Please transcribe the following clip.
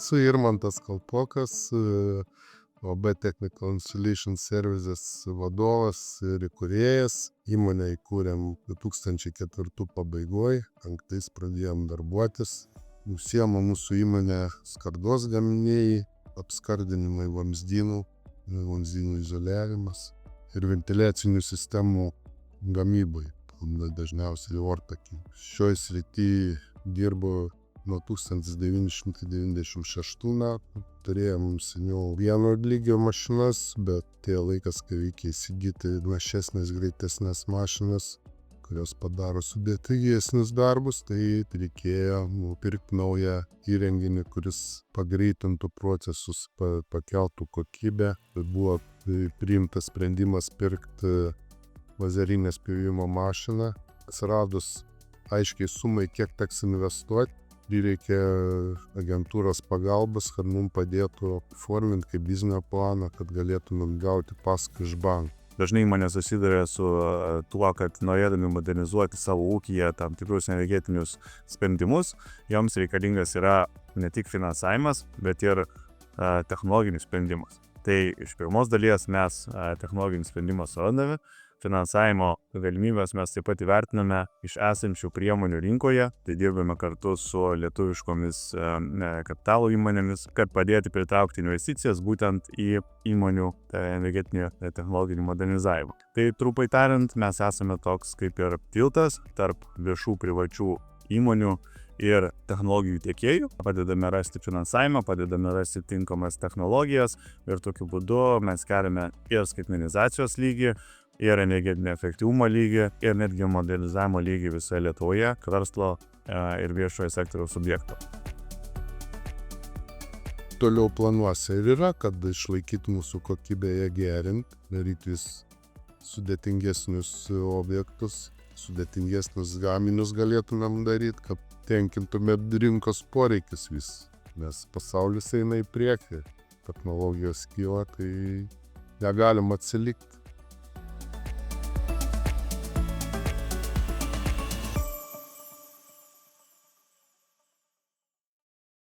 Esu Irmantas Kalpokas, OB Technical Installation Services vadovas ir įkūrėjas. Įmonę įkūrėm 2004 pabaigoj, 2005 pradėjom darbuotis. Užsiema mūsų įmonė skardos gaminiai, apskardinimai vamzdynų, vamzdynų izoliavimas ir ventiliacinių sistemų gamybai, dažniausiai ortakį. Šioj srity dirbu nuo 1996 metų. Turėjom seniau vieno lygio mašinas, bet atėjo laikas, kai reikia įsigyti našesnės, greitesnės mašinas, kurios padaro sudėtingesnius darbus, tai reikėjo pirkti naują įrenginį, kuris pagreitintų procesus, pakeltų kokybę. Buvo priimtas sprendimas pirkti lazerinės pjovimo mašiną. Atsiradus aiškiai sumai, kiek teks investuoti, prireikė agentūros pagalbos, kad mums padėtų forminti kaip biznio planą, kad galėtumėm gauti paskolą iš bankų. Dažnai įmonės susiduria su tuo, kad norėdami modernizuoti savo ūkyje tam tikrus energetinius sprendimus, joms reikalingas yra ne tik finansavimas, bet ir technologinis sprendimas. Tai iš pirmos dalies mes technologinį sprendimą surandame, finansavimo galimybės mes taip pat įvertiname iš esančių priemonių rinkoje, tai dirbame kartu su lietuviškomis kapitalo įmonėmis, kad padėti pritraukti investicijas būtent į įmonių energetinį technologinį modernizavimą. Tai trumpai tariant, mes esame toks kaip ir tiltas tarp viešų privačių įmonių ir technologijų tiekėjų. Padedame rasti finansavimą, padedame rasti tinkamas technologijas ir tokiu būdu mes keliame ir skaitmenizacijos lygį, ir energetinio efektyvumo lygį, ir netgi modernizavimo lygį visoje Lietuvoje, verslo ir viešojo sektoriaus subjektų. Toliau planuose ir yra, kad išlaikyti mūsų kokybėje gerinti, daryti vis sudėtingesnius objektus, sudėtingesnius gaminius galėtumėm daryti, kad tenkintume rinkos poreikis vis. Nes pasaulis eina į priekį, technologijos kyla, tai negalim atsilikti.